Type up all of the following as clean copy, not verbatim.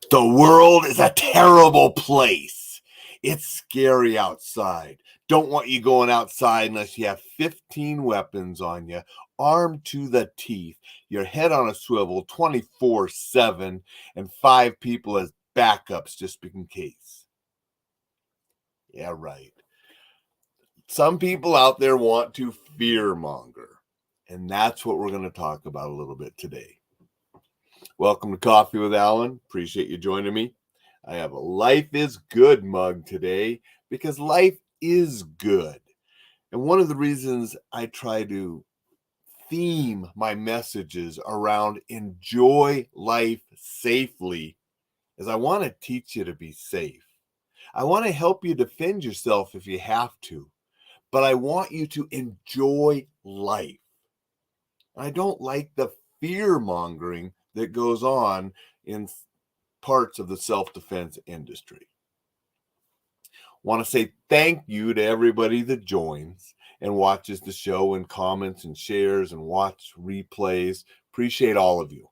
The world is a terrible place. It's scary outside. Don't want you going outside unless you have 15 weapons on you, armed to the teeth, your head on a swivel 24/7, and 5 people as backups just in case. Yeah, right. Some people out there want to fearmonger, and that's what we're going to talk about a little bit today. Welcome to Coffee with Alain. Appreciate you joining me. I have a Life is Good mug today because life is good. And one of the reasons I try to theme my messages around enjoy life safely is I want to teach you to be safe. I want to help you defend yourself if you have to, but I want you to enjoy life. I don't like the fear mongering that goes on in parts of the self-defense industry. Want to say thank you to everybody that joins and watches the show and comments and shares and watch replays. Appreciate all of you,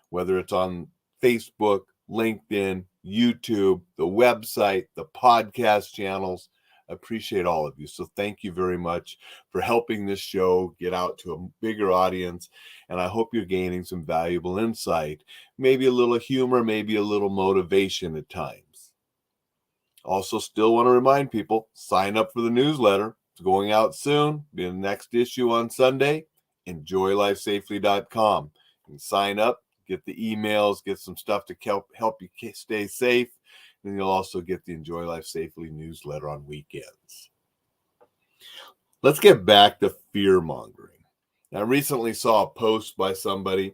whether it's on Facebook, LinkedIn, YouTube, the website, the podcast channels. Appreciate all of you. So thank you very much for helping this show get out to a bigger audience. And I hope you're gaining some valuable insight, maybe a little humor, maybe a little motivation at times. Also, still want to remind people, sign up for the newsletter. It's going out soon. Be in the next issue on Sunday. EnjoyLifeSafely.com. You can sign up, get the emails, get some stuff to help you stay safe. And you'll also get the Enjoy Life Safely newsletter on weekends. Let's get back to fear mongering. I recently saw a post by somebody,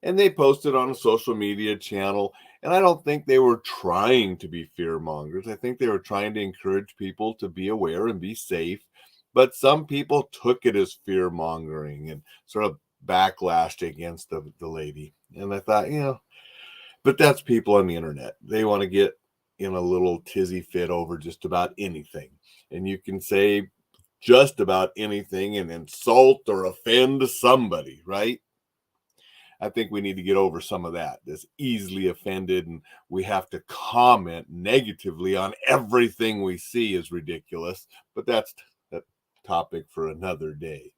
and they posted on a social media channel, and I don't think they were trying to be fear mongers. I think they were trying to encourage people to be aware and be safe. But some people took it as fear mongering and sort of backlashed against the lady. And I thought, but that's people on the internet. They want to get in a little tizzy fit over just about anything. And you can say just about anything and insult or offend somebody, right? I think we need to get over some of that. That's easily offended, and we have to comment negatively on everything we see is ridiculous. But that's a topic for another day.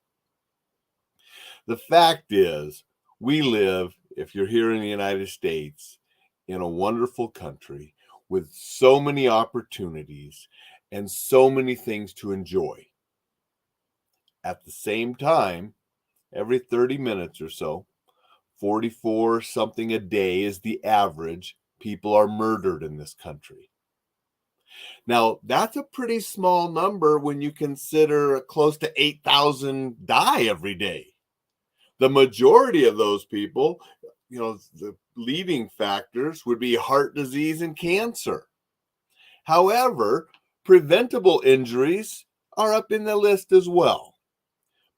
The fact is, we live, if you're here in the United States, in a wonderful country with so many opportunities and so many things to enjoy. At the same time, every 30 minutes or so, 44 something a day is the average, people are murdered in this country. Now, that's a pretty small number when you consider close to 8,000 die every day. The majority of those people, the leading factors would be heart disease and cancer. However, preventable injuries are up in the list as well.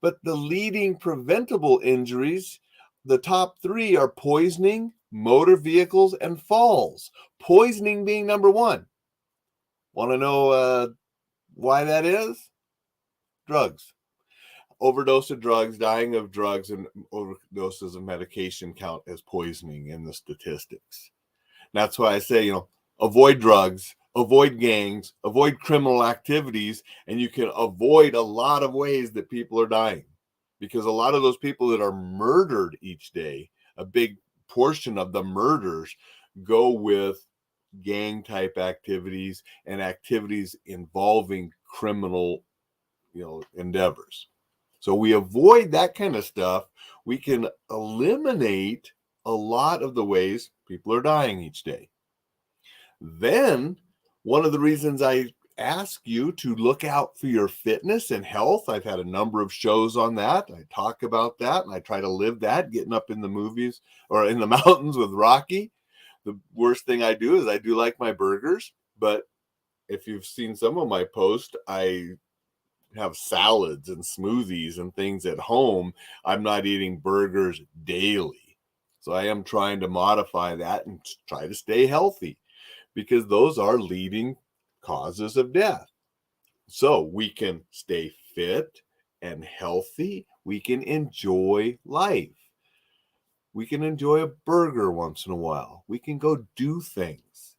But the leading preventable injuries, the top 3 are poisoning, motor vehicles, and falls. Poisoning being number 1. Want to know why that is? Drugs. Overdose of drugs, dying of drugs, and overdoses of medication count as poisoning in the statistics. That's why I say, avoid drugs, avoid gangs, avoid criminal activities, and you can avoid a lot of ways that people are dying. Because a lot of those people that are murdered each day, a big portion of the murders go with gang type activities and activities involving criminal, endeavors. So we avoid that kind of stuff. We can eliminate a lot of the ways people are dying each day. Then one of the reasons I ask you to look out for your fitness and health, I've had a number of shows on that. I talk about that and I try to live that, getting up in the movies or in the mountains with Rocky. The worst thing I do is I do like my burgers, but if you've seen some of my posts, I have salads and smoothies and things at home. I'm not eating burgers daily. So I am trying to modify that and try to stay healthy because those are leading causes of death. So we can stay fit and healthy. We can enjoy life. We can enjoy a burger once in a while. We can go do things.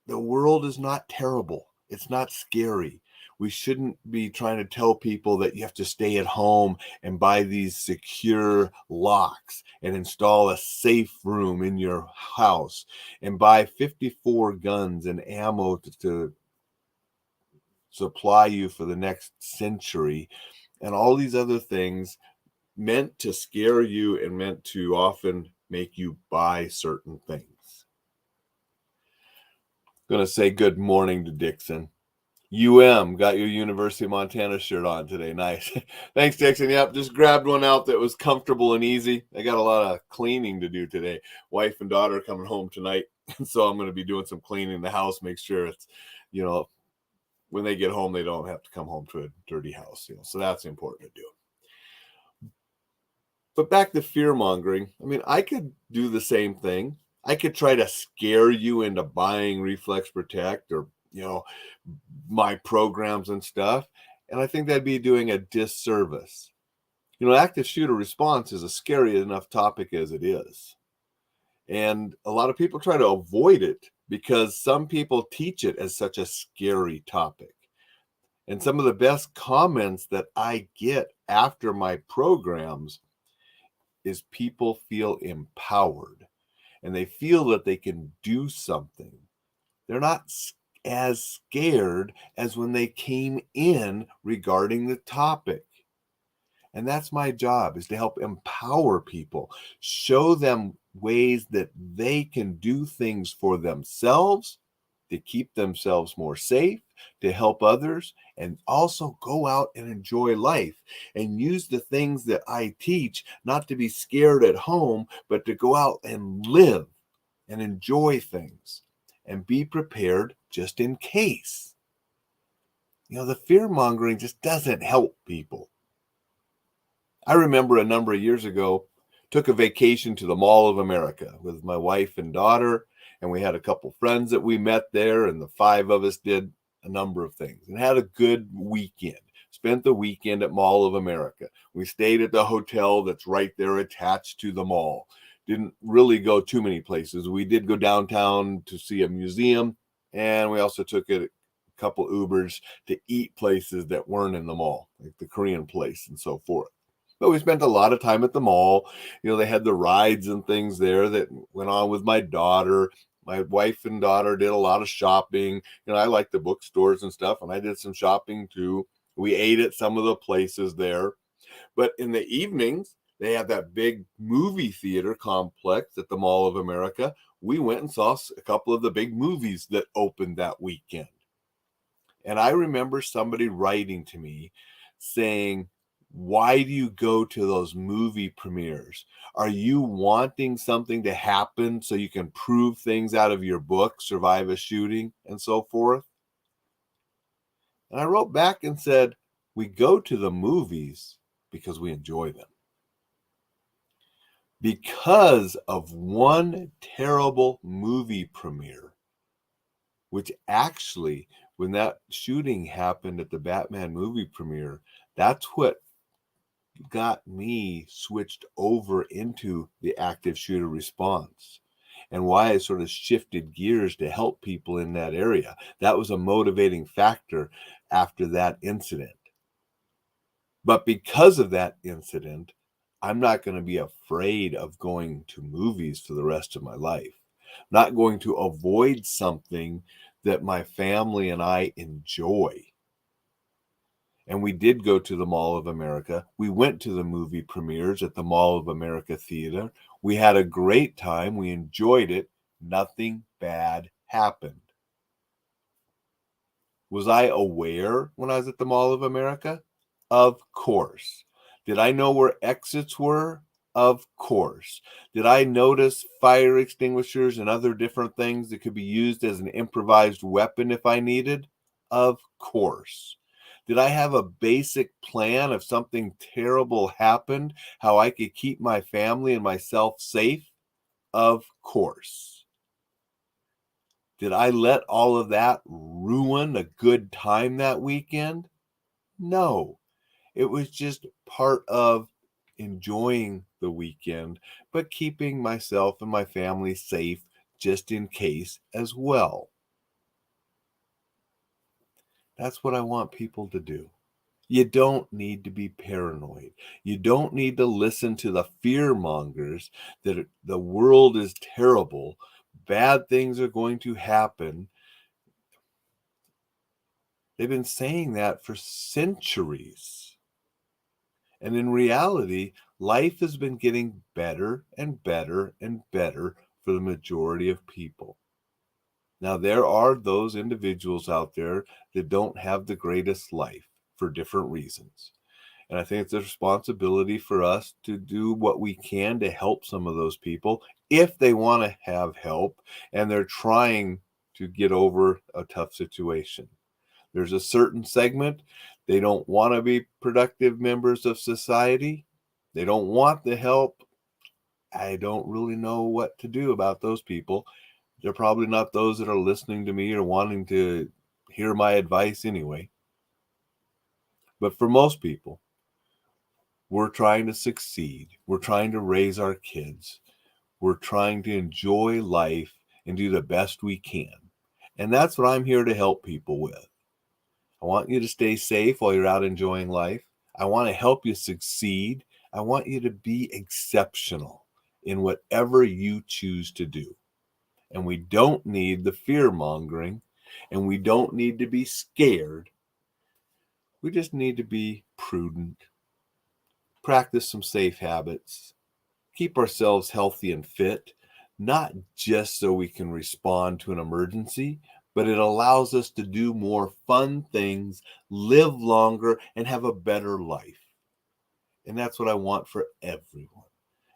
The world is not terrible. It's not scary. We shouldn't be trying to tell people that you have to stay at home and buy these secure locks and install a safe room in your house and buy 54 guns and ammo to supply you for the next century and all these other things meant to scare you and meant to often make you buy certain things. I'm going to say good morning to Dixon. Got your University of Montana shirt on today. Nice. Thanks, Dixon. Yep, just grabbed one out that was comfortable and easy. I got a lot of cleaning to do today. Wife and daughter are coming home tonight, so I'm going to be doing some cleaning in the house, make sure it's, when they get home, they don't have to come home to a dirty house, so that's important to do. But back to fear mongering. I mean, I could do the same thing. I could try to scare you into buying Reflex Protect or, my programs and stuff. And I think that'd be doing a disservice. Active shooter response is a scary enough topic as it is. And a lot of people try to avoid it because some people teach it as such a scary topic. And some of the best comments that I get after my programs is people feel empowered and they feel that they can do something. They're not as scared as when they came in regarding the topic. And that's my job, is to help empower people, show them ways that they can do things for themselves, to keep themselves more safe, to help others, and also go out and enjoy life and use the things that I teach, not to be scared at home, but to go out and live and enjoy things and be prepared just in case. The fear mongering just doesn't help people. I remember a number of years ago, took a vacation to the Mall of America with my wife and daughter, and we had a couple friends that we met there, and the 5 of us did a number of things and had a good weekend. Spent the weekend at Mall of America. We stayed at the hotel that's right there attached to the mall. Didn't really go too many places. We did go downtown to see a museum, and we also took a couple Ubers to eat places that weren't in the mall, like the Korean place and so forth. But we spent a lot of time at the mall. They had the rides and things there that went on with my daughter. My wife and daughter did a lot of shopping. I like the bookstores and stuff, and I did some shopping too. We ate at some of the places there. But in the evenings, they have that big movie theater complex at the Mall of America. We went and saw a couple of the big movies that opened that weekend. And I remember somebody writing to me saying, why do you go to those movie premieres? Are you wanting something to happen so you can prove things out of your book, survive a shooting, and so forth? And I wrote back and said, we go to the movies because we enjoy them. Because of one terrible movie premiere, which actually, when that shooting happened at the Batman movie premiere, that's what got me switched over into the active shooter response and why I sort of shifted gears to help people in that area. That was a motivating factor after that incident. But because of that incident, I'm not going to be afraid of going to movies for the rest of my life. I'm not going to avoid something that my family and I enjoy. And we did go to the Mall of America. We went to the movie premieres at the Mall of America Theater. We had a great time. We enjoyed it. Nothing bad happened. Was I aware when I was at the Mall of America? Of course. Did I know where exits were? Of course. Did I notice fire extinguishers and other different things that could be used as an improvised weapon if I needed? Of course. Did I have a basic plan if something terrible happened, how I could keep my family and myself safe? Of course. Did I let all of that ruin a good time that weekend? No. It was just part of enjoying the weekend, but keeping myself and my family safe just in case as well. That's what I want people to do. You don't need to be paranoid. You don't need to listen to the fear mongers that the world is terrible, bad things are going to happen. They've been saying that for centuries. And in reality, life has been getting better and better and better for the majority of people. Now, there are those individuals out there that don't have the greatest life for different reasons. And I think it's a responsibility for us to do what we can to help some of those people if they want to have help and they're trying to get over a tough situation. There's a certain segment, they don't want to be productive members of society. They don't want the help. I don't really know what to do about those people. They're probably not those that are listening to me or wanting to hear my advice anyway. But for most people, we're trying to succeed. We're trying to raise our kids. We're trying to enjoy life and do the best we can. And that's what I'm here to help people with. I want you to stay safe while you're out enjoying life. I want to help you succeed. I want you to be exceptional in whatever you choose to do. And we don't need the fear mongering, and we don't need to be scared. We just need to be prudent, practice some safe habits, keep ourselves healthy and fit, not just so we can respond to an emergency, but it allows us to do more fun things, live longer, and have a better life. And that's what I want for everyone.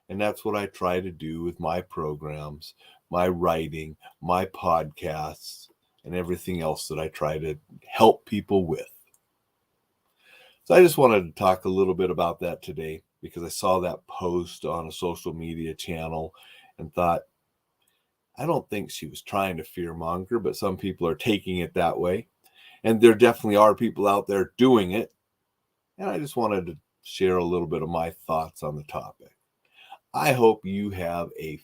And that's what I try to do with my programs, my writing, my podcasts, and everything else that I try to help people with. So I just wanted to talk a little bit about that today because I saw that post on a social media channel and thought, I don't think she was trying to fearmonger, but some people are taking it that way. And there definitely are people out there doing it. And I just wanted to share a little bit of my thoughts on the topic. I hope you have a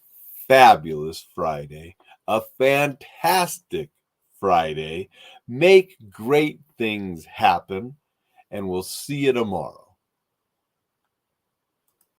fabulous Friday, a fantastic Friday. Make great things happen, and we'll see you tomorrow.